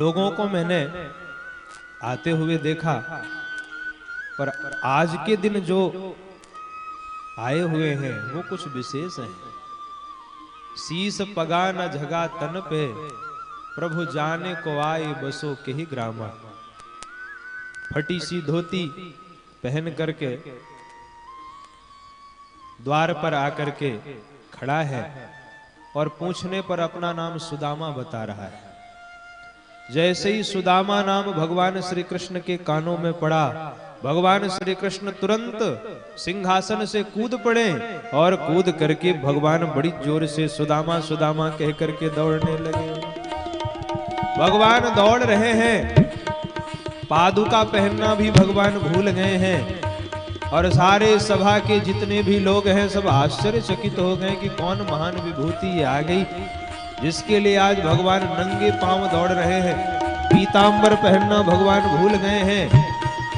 लोगों को मैंने आते हुए देखा, पर आज के दिन जो आए हुए हैं वो कुछ विशेष हैं। शीस पगा न झगा तन पे, प्रभु जाने को आए बसो के ही ग्रामा। फटी सी धोती पहन करके द्वार पर आकर के खड़ा है और पूछने पर अपना नाम सुदामा बता रहा है। जैसे ही सुदामा नाम भगवान श्री कृष्ण के कानों में पड़ा, भगवान श्री कृष्ण तुरंत सिंहासन से कूद पड़े और कूद करके भगवान बड़ी जोर से सुदामा सुदामा कह करके दौड़ने लगे। भगवान दौड़ रहे हैं, पादुका पहनना भी भगवान भूल गए हैं और सारे सभा के जितने भी लोग हैं सब आश्चर्यचकित हो गए कि कौन महान विभूति आ गई जिसके लिए आज भगवान नंगे पांव दौड़ रहे हैं। पीतांबर पहनना भगवान भूल गए हैं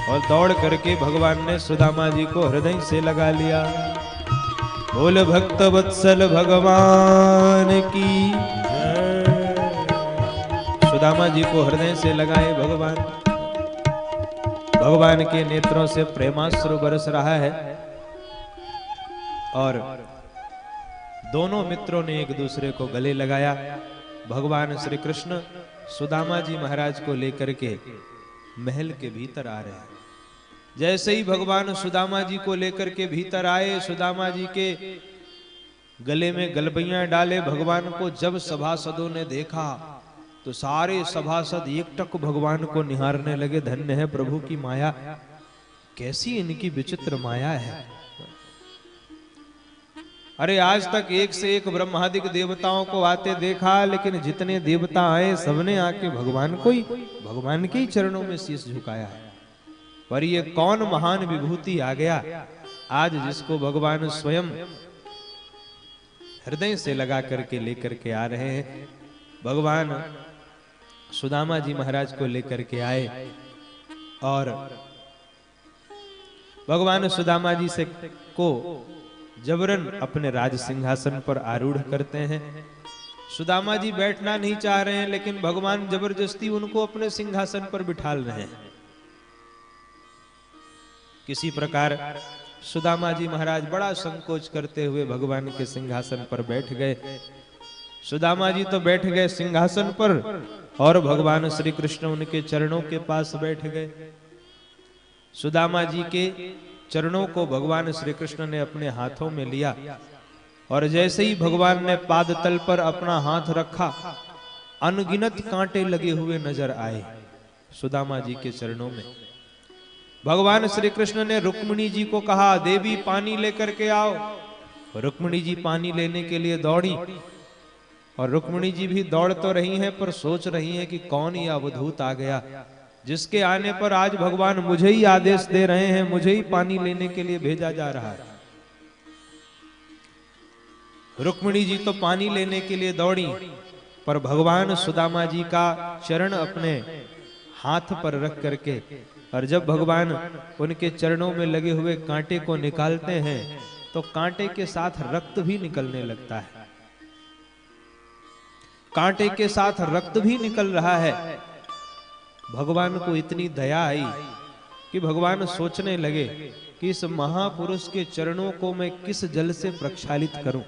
और दौड़ करके भगवान ने सुदामा जी को हृदय से लगा लिया। बोल भक्त वत्सल भगवान की जय। सुदामा जी को हृदय से लगाए भगवान। भगवान के नेत्रों से प्रेमाश्रु बरस रहा है और दोनों मित्रों ने एक दूसरे को गले लगाया। भगवान श्री कृष्ण सुदामा जी महाराज को लेकर के महल के भीतर आ रहे हैं। जैसे ही भगवान सुदामा जी को लेकर के भीतर आए, सुदामा जी के गले में गलबैयां डाले। भगवान को जब सभासदों ने देखा तो सारे सभासद एकटक भगवान को निहारने लगे। धन्य है प्रभु की माया, कैसी इनकी विचित्र माया है। अरे आज तक एक से एक ब्रह्मादिक देवताओं को आते देखा, लेकिन जितने देवता आए सबने आके भगवान के ही चरणों में शीश झुकाया है। पर ये कौन महान विभूति आ गया आज जिसको भगवान स्वयं हृदय से लगा करके लेकर के आ रहे हैं। भगवान सुदामा जी महाराज को लेकर के आए और भगवान सुदामा जी से को जबरन अपने राज सिंहासन पर आरूढ़ करते हैं। सुदामा जी बैठना नहीं चाह रहे हैं, लेकिन भगवान जबरदस्ती उनको अपने सिंहासन पर बिठाल रहे हैं। किसी प्रकार सुदामा जी महाराज बड़ा संकोच करते हुए भगवान के सिंहासन पर बैठ गए। सुदामा जी तो बैठ गए सिंहासन पर और भगवान श्री कृष्ण उनके चरणों के पास बैठ गए। सुदामा जी के चरणों को भगवान श्री कृष्ण ने अपने हाथों में लिया और जैसे ही भगवान ने पादतल पर अपना हाथ रखा, अनगिनत कांटे लगे हुए नजर आए सुदामा जी के चरणों में। भगवान श्री कृष्ण ने रुक्मिणी जी को कहा, देवी पानी लेकर के आओ। रुक्मिणी जी पानी लेने के लिए दौड़ी और रुक्मिणी जी भी दौड़ तो रही हैं, पर सोच रही हैं कि कौन ये अवधूत आ गया जिसके आने पर आज भगवान मुझे ही आदेश दे रहे हैं, मुझे ही पानी लेने के लिए भेजा जा रहा है। रुक्मिणी जी तो पानी लेने के लिए दौड़ी, पर भगवान सुदामा जी का चरण अपने हाथ पर रख करके और जब भगवान उनके चरणों में लगे हुए कांटे को निकालते हैं तो कांटे के साथ रक्त भी निकलने लगता है। कांटे के साथ रक्त भी निकल रहा है। भगवान को इतनी दया आई कि भगवान सोचने लगे कि इस महापुरुष के चरणों को मैं किस जल से प्रक्षालित करूं।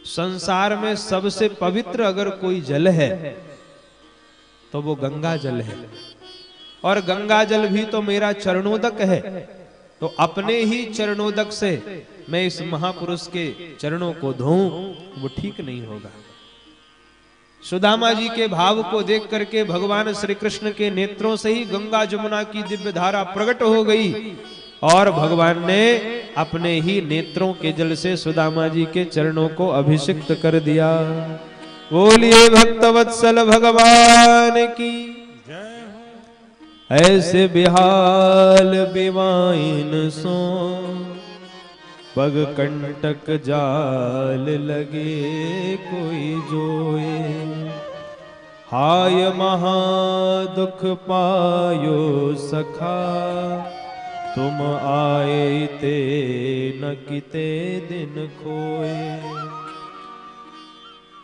संसार में सबसे पवित्र अगर कोई जल है तो वो गंगा जल है, और गंगा जल भी तो मेरा चरणोदक है। तो अपने ही चरणोदक से मैं इस महापुरुष के चरणों को धोऊं, वो ठीक नहीं होगा। सुदामा जी के भाव को देख करके भगवान श्री कृष्ण के नेत्रों से ही गंगा जमुना की दिव्य धारा प्रकट हो गई और भगवान ने अपने ही नेत्रों के जल से सुदामा जी के चरणों को अभिषिक्त कर दिया। बोलिए भक्तवत्सल भगवान की जय। ऐसे बिहाल बिवाइन सो, पग कंटक जाल लगे कोई जोए। हाय महा दुख पायो सखा, तुम आए ते न किते दिन खोए।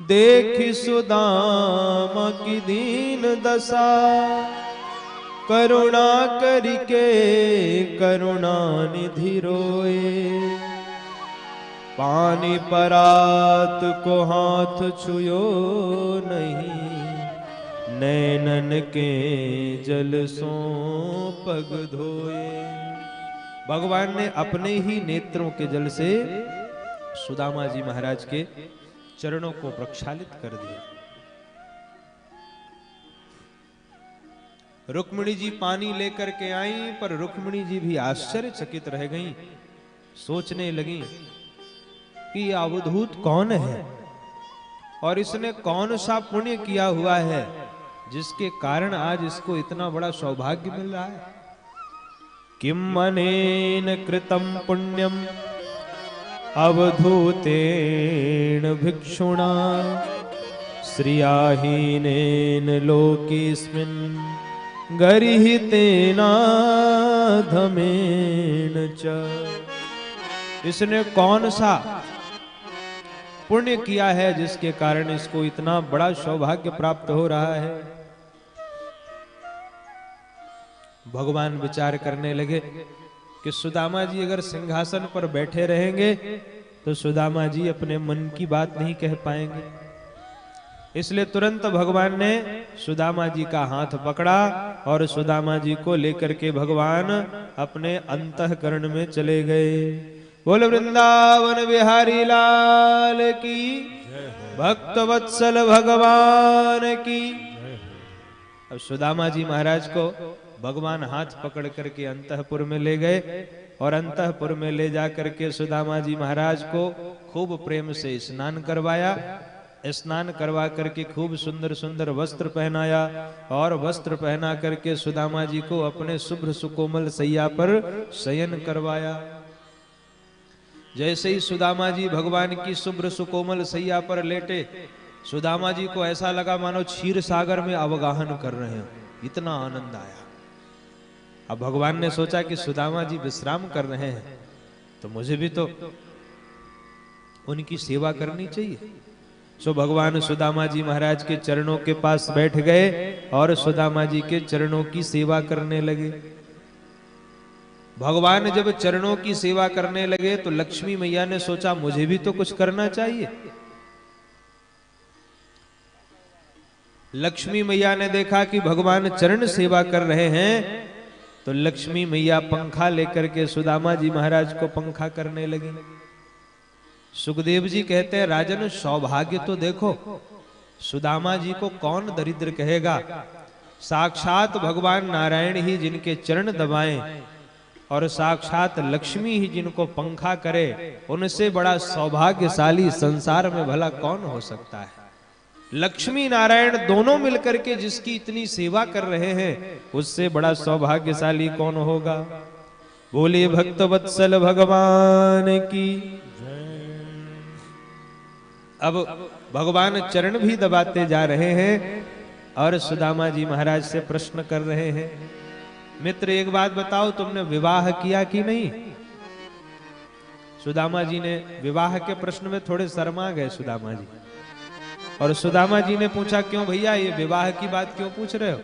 देखि सुदामा की दीन दशा, करुणा करिके करुणा निधि रोए। पानी परात को हाथ छुयो नहीं, नैनन के जल सो पग धोए। भगवान ने अपने ही नेत्रों के जल से सुदामा जी महाराज के चरणों को प्रक्षालित कर दिया। रुक्मिणी जी पानी लेकर के आई, पर रुक्मिणी जी भी आश्चर्यचकित रह गईं। सोचने लगी कि अवधूत कौन है और इसने कौन सा पुण्य किया हुआ है जिसके कारण आज इसको इतना बड़ा सौभाग्य मिल रहा है। किम अनेन कृतं पुण्यम अवधूतेन भिक्षुणा, श्रियाहीनेन लोकेस्मिन् गरिहितेना धमेन च। इसने कौन सा पुण्य किया है जिसके कारण इसको इतना बड़ा सौभाग्य प्राप्त हो रहा है। भगवान विचार करने लगे कि सुदामा जी अगर सिंहासन पर बैठे रहेंगे तो सुदामा जी अपने मन की बात नहीं कह पाएंगे। इसलिए तुरंत भगवान ने सुदामा जी का हाथ पकड़ा और सुदामा जी को लेकर के भगवान अपने अंतःकरण में चले गए। बोल वृंदावन बिहारी लाल की, भक्त वत्सल भगवान की। अब सुदामा जी महाराज को भगवान हाथ पकड़ करके अंतःपुर में ले गए और अंतःपुर में ले जाकर के सुदामा जी महाराज को खूब प्रेम से स्नान करवाया। स्नान करवा करके खूब सुंदर सुंदर वस्त्र पहनाया और वस्त्र पहना करके सुदामा जी को अपने शुभ्र सुकोमल सैया पर शयन करवाया। जैसे ही सुदामा जी भगवान की शुभ्र सुकोमल सैया पर लेटे, सुदामा जी को ऐसा लगा मानो क्षीर सागर में अवगाहन कर रहे हैं, इतना आनंद आया। अब भगवान ने सोचा कि सुदामा जी विश्राम कर रहे हैं तो मुझे भी तो उनकी सेवा करनी चाहिए। सो भगवान सुदामा जी महाराज के चरणों के पास बैठ गए और सुदामा जी के चरणों की सेवा करने लगे। भगवान जब चरणों की सेवा करने लगे तो लक्ष्मी मैया ने सोचा मुझे भी तो कुछ करना चाहिए। लक्ष्मी मैया ने देखा कि भगवान चरण सेवा कर रहे हैं तो लक्ष्मी मैया पंखा लेकर के सुदामा जी महाराज को पंखा करने लगी। सुखदेव जी कहते हैं राजन सौभाग्य तो देखो, सुदामा जी को कौन दरिद्र कहेगा। साक्षात भगवान नारायण ही जिनके चरण दबाएं और साक्षात लक्ष्मी ही जिनको पंखा करे, उनसे बड़ा सौभाग्यशाली संसार में भला कौन हो सकता है। लक्ष्मी नारायण दोनों मिलकर के जिसकी इतनी सेवा कर रहे हैं उससे बड़ा सौभाग्यशाली कौन होगा। बोले भक्त वत्सल भगवान की। अब भगवान चरण भी दबाते जा रहे हैं और सुदामा जी महाराज से प्रश्न कर रहे हैं, मित्र एक बात बताओ, तुमने विवाह किया कि नहीं। सुदामा जी ने विवाह के प्रश्न में थोड़े शर्मा गए सुदामा जी, और सुदामा जी ने पूछा क्यों भैया ये विवाह की बात क्यों पूछ रहे हो।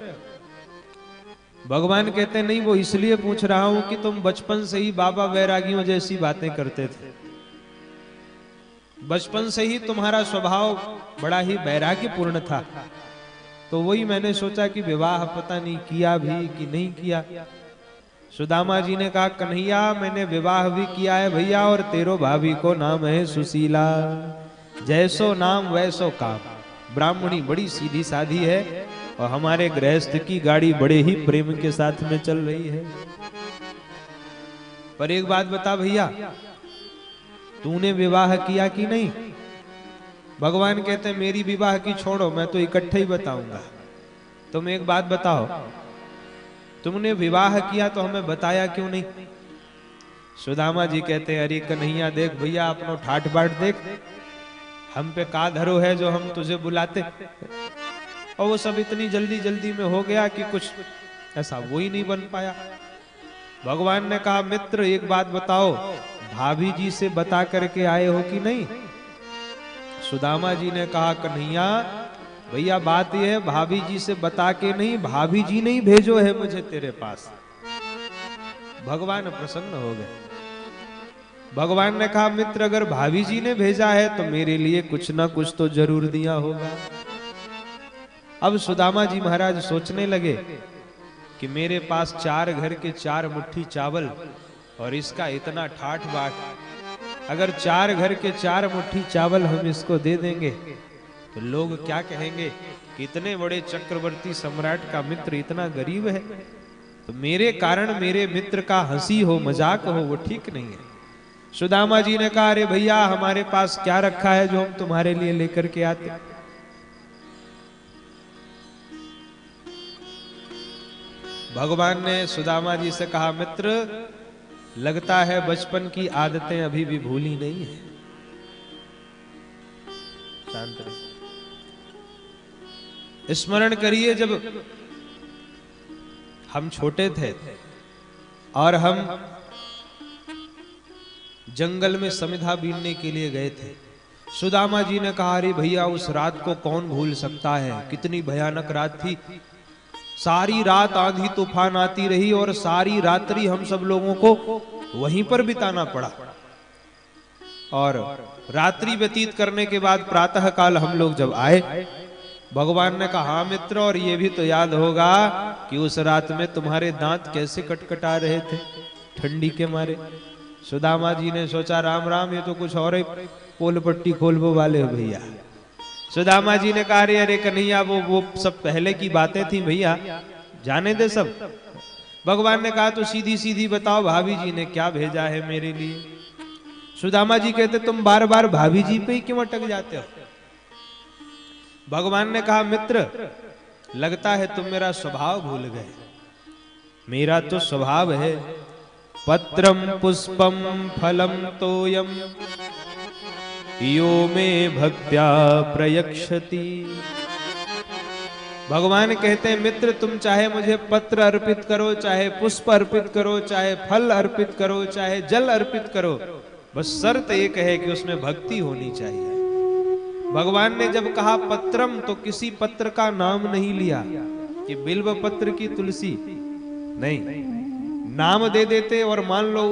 भगवान कहते नहीं वो इसलिए पूछ रहा हूं कि तुम बचपन से ही बाबा वैरागियों जैसी बातें करते थे, बचपन से ही तुम्हारा स्वभाव बड़ा ही वैराग्यपूर्ण था, तो वही मैंने सोचा कि विवाह पता नहीं किया भी कि नहीं किया। सुदामा जी ने कहा कन्हैया मैंने विवाह भी किया है भैया, और तेरो भाभी को नाम है सुशीला, जैसो नाम वैसो काम। ब्राह्मणी बड़ी सीधी साधी है और हमारे गृहस्थ की गाड़ी बड़े ही प्रेम के साथ में चल रही है। पर एक बात बता भैया, तूने विवाह किया कि नहीं। भगवान कहते हैं मेरी विवाह की छोड़ो, मैं तो इकट्ठे ही बताऊंगा। तुम एक बात बताओ, तुमने विवाह किया तो हमें बताया क्यों नहीं। सुदामा जी कहते हैं अरे कन्हैया देख भैया अपनो ठाठ बाट देख, हम पे का धरो है जो हम तुझे बुलाते, और वो सब इतनी जल्दी जल्दी में हो गया कि कुछ ऐसा वो ही नहीं बन पाया। भगवान ने कहा मित्र एक बात बताओ, भाभी जी से बता करके आए हो कि नहीं। सुदामा जी ने कहा, कन्हैया भैया बात यह है, भाभी जी से बता के नहीं, भाभी जी नहीं भेजो है मुझे तेरे पास। भगवान प्रसन्न हो गए। भगवान ने कहा, मित्र अगर भाभी जी ने भेजा है तो मेरे लिए कुछ ना कुछ तो जरूर दिया होगा। अब सुदामा जी महाराज सोचने लगे कि मेरे पास 4 घर के 4 मुट्ठी चावल और इसका इतना ठाठ बाट, अगर 4 घर के 4 मुट्ठी चावल हम इसको दे देंगे तो लोग क्या कहेंगे कि इतने बड़े चक्रवर्ती सम्राट का मित्र इतना गरीब है, तो मेरे कारण मेरे मित्र का हंसी हो मजाक हो वो ठीक नहीं है। सुदामा जी ने कहा, अरे भैया हमारे पास क्या रखा है जो हम तुम्हारे लिए लेकर के आते। भगवान ने सुदामा जी से कहा, मित्र लगता है बचपन की आदतें अभी भी भूली नहीं है। शांत रहिए, स्मरण करिए जब हम छोटे थे और हम जंगल में समिधा बीनने के लिए गए थे। सुदामा जी ने कहा, अरे भैया उस रात को कौन भूल सकता है, कितनी भयानक रात थी। सारी रात आंधी तूफान आती रही और सारी रात्रि हम सब लोगों को वहीं पर बिताना पड़ा। और रात्रि व्यतीत करने के बाद प्रातः काल हम लोग जब आए, भगवान ने कहा, हाँ मित्र, और ये भी तो याद होगा कि उस रात में तुम्हारे दांत कैसे कटकटा रहे थे ठंडी के मारे। सुदामा जी ने सोचा, राम राम, ये तो कुछ और ही पोल पट्टी खोलबो वाले हो भैया। सुदामा जी ने कहा, अरे कन्हैया वो सब पहले की बातें थी भैया, जाने दे सब। भगवान ने कहा, तो सीधी सीधी बताओ भाभी जी ने क्या भेजा है मेरे लिए। सुदामा जी कहते, तुम बार बार भाभी जी पे ही क्यों अटक जाते हो। भगवान ने कहा, मित्र लगता है तुम मेरा स्वभाव भूल गए। मेरा तो स्वभाव है, पत्रम पुष्पम फलम तोयम यो में भक्त्या प्रयक्षति। भगवान कहते हैं, मित्र तुम चाहे मुझे पत्र अर्पित करो, चाहे पुष्प अर्पित करो, चाहे फल अर्पित करो, चाहे जल अर्पित करो, बस शर्त एक है कि उसमें भक्ति होनी चाहिए। भगवान ने जब कहा पत्रम तो किसी पत्र का नाम नहीं लिया कि बिल्व पत्र की तुलसी, नहीं, नाम दे देते और मान लो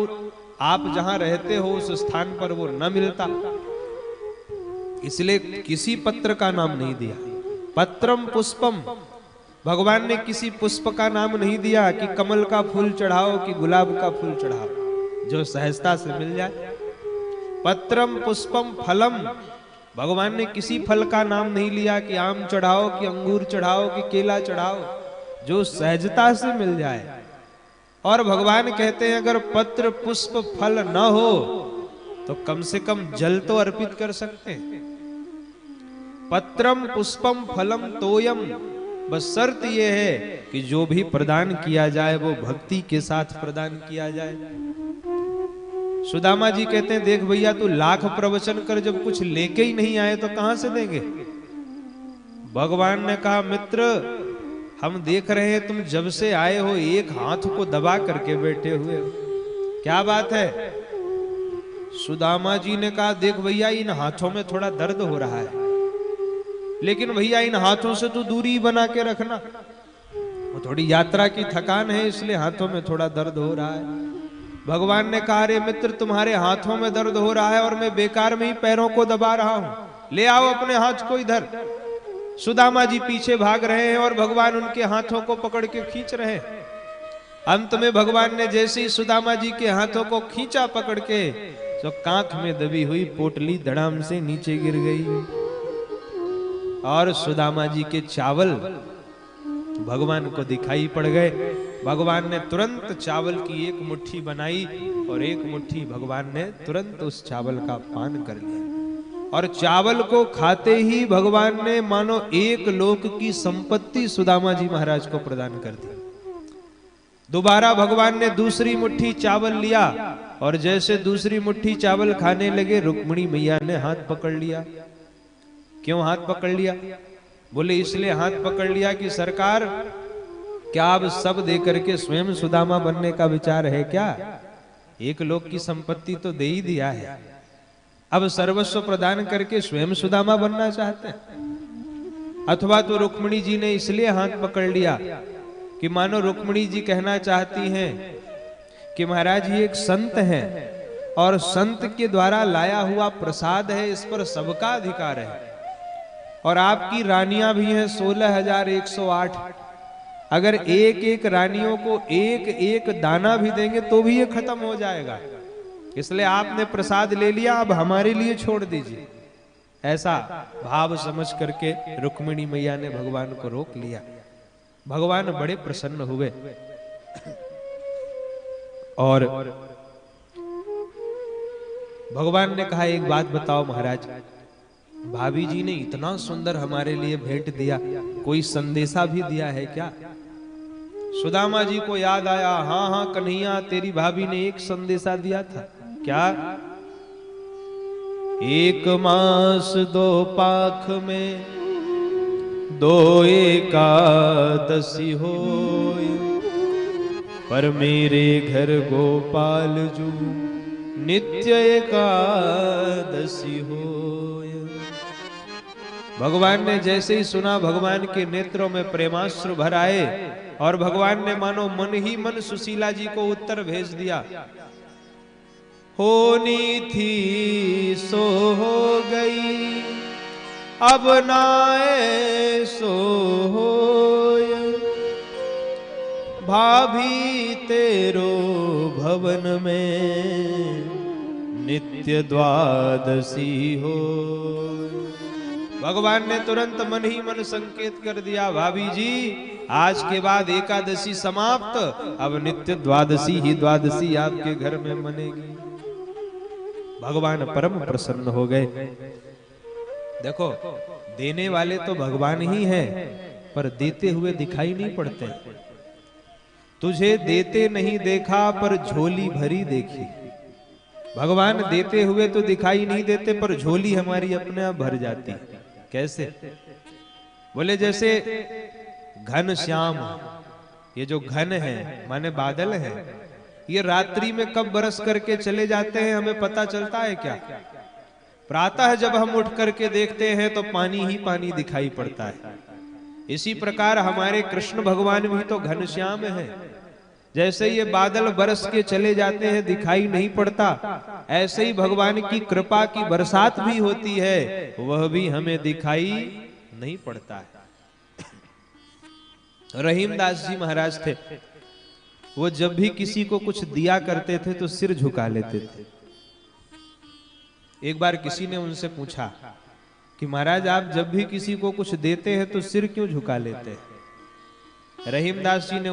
आप जहां रहते हो उस स्थान पर वो न मिलता, इसलिए किसी पत्र का नाम नहीं दिया। पत्रम पुष्पम, भगवान ने किसी पुष्प का नाम नहीं दिया कि कमल का फूल चढ़ाओ कि गुलाब का फूल चढ़ाओ, जो सहजता से मिल जाए। पत्रम पुष्पम फलम, भगवान ने किसी फल का नाम नहीं लिया कि आम चढ़ाओ कि अंगूर चढ़ाओ कि केला चढ़ाओ, जो सहजता से मिल जाए। और भगवान कहते हैं अगर पत्र पुष्प फल न हो तो कम से कम जल तो अर्पित कर सकते हैं। पत्रम पुष्पम फलम तोयम, बस शर्त यह है कि जो भी प्रदान किया जाए वो भक्ति के साथ प्रदान किया जाए। सुदामा जी कहते हैं, देख भैया तू लाख प्रवचन कर, जब कुछ लेके ही नहीं आए तो कहां से देंगे। भगवान ने कहा, मित्र हम देख रहे हैं तुम जब से आए हो एक हाथ को दबा करके बैठे हुए हो, क्या बात है। सुदामा जी ने कहा, देख भैया इन हाथों में थोड़ा दर्द हो रहा है, लेकिन भैया इन हाथों से तो दूरी बना के रखना, वो थोड़ी यात्रा की थकान है इसलिए हाथों में थोड़ा दर्द हो रहा है। भगवान ने कहा, रे मित्र तुम्हारे हाथों में दर्द हो रहा है और मैं बेकार में ही पैरों को दबा रहा हूं, ले आओ अपने हाथ को इधर। सुदामा जी पीछे भाग रहे हैं और भगवान उनके हाथों को पकड़ के खींच रहे हैं। अंत में भगवान ने जैसे ही सुदामा जी के हाथों को खींचा पकड़ के, तो कांख में दबी हुई पोटली धड़ाम से नीचे गिर गई और सुदामा जी के चावल भगवान को दिखाई पड़ गए। भगवान ने तुरंत चावल की एक मुट्ठी बनाई और एक मुट्ठी भगवान ने तुरंत उस चावल का पान कर लिया, और चावल को खाते ही भगवान ने मानो एक लोक की संपत्ति सुदामा जी महाराज को प्रदान कर दी। दोबारा भगवान ने दूसरी मुट्ठी चावल लिया और जैसे दूसरी मुट्ठी चावल खाने लगे, रुक्मिणी मैया ने हाथ पकड़ लिया। क्यों हाथ पकड़ लिया? बोले इसलिए हाथ पकड़ लिया कि सरकार क्या आप सब दे करके स्वयं सुदामा बनने का विचार है क्या? एक लोक की संपत्ति तो दे ही दिया है, अब सर्वस्व प्रदान करके स्वयं सुदामा बनना चाहते हैं, अथवा तो रुक्मिणी जी ने इसलिए हाथ पकड़ लिया कि मानो रुक्मिणी जी कहना चाहती हैं कि महाराज ये एक संत है और संत के द्वारा लाया हुआ प्रसाद है, इस पर सबका अधिकार है, और आपकी रानियां भी हैं 16,108। अगर एक एक रानियों को एक एक दाना भी देंगे तो भी ये खत्म हो जाएगा, इसलिए आपने प्रसाद ले लिया, अब हमारे लिए छोड़ दीजिए। ऐसा भाव समझ करके रुक्मिणी मैया ने भगवान को रोक लिया। भगवान बड़े प्रसन्न हुए और भगवान ने कहा एक बात बताओ महाराज, भाभी जी ने इतना सुंदर हमारे लिए भेंट दिया, कोई संदेशा भी दिया है क्या? सुदामा जी को याद आया, हाँ हाँ कन्हैया तेरी भाभी ने एक संदेशा दिया था। क्या? 1 मास 2 पाख में 2 एकादशी होय, पर मेरे घर गोपाल जू नित्य एकादशी होय। भगवान ने जैसे ही सुना, भगवान के नेत्रों में प्रेमाश्रु भर आए और भगवान ने मानो मन ही मन सुशीला जी को उत्तर भेज दिया, होनी थी सो हो गई, अब नाए सो होय, भाभी तेरो भवन में नित्य द्वादशी हो। भगवान ने तुरंत मन ही मन संकेत कर दिया, भाभी जी आज के बाद एकादशी समाप्त, अब नित्य द्वादशी ही द्वादशी आपके घर में मनेगी। भगवान परम प्रसन्न हो गए। देखो देने वाले तो भगवान ही हैं, पर देते हुए दिखाई नहीं पड़ते। तुझे देते नहीं देखा पर झोली भरी देखी। भगवान देते हुए तो दिखाई नहीं देते, पर झोली हमारी अपने आप भर जाती। कैसे? बोले जैसे घन श्याम, ये जो घन है माने बादल है, ये रात्रि में कब बरस करके चले जाते हैं हमें पता चलता है क्या? प्रातः जब हम उठ करके देखते हैं तो पानी ही पानी दिखाई पड़ता है। इसी प्रकार हमारे कृष्ण भगवान भी तो घनश्याम है। जैसे ये बादल बरस के चले जाते हैं दिखाई नहीं पड़ता, ऐसे ही भगवान की कृपा की बरसात भी होती है, वह भी हमें दिखाई नहीं पड़ता है। रहीमदास जी महाराज थे, वो जब भी किसी को कुछ दिया करते थे तो सिर झुका लेते थे। एक बार किसी ने उनसे पूछा कि महाराज आप जब भी किसी को कुछ देते हैं तो सिर क्यों झुका लेते हैं? रहीमदास जी ने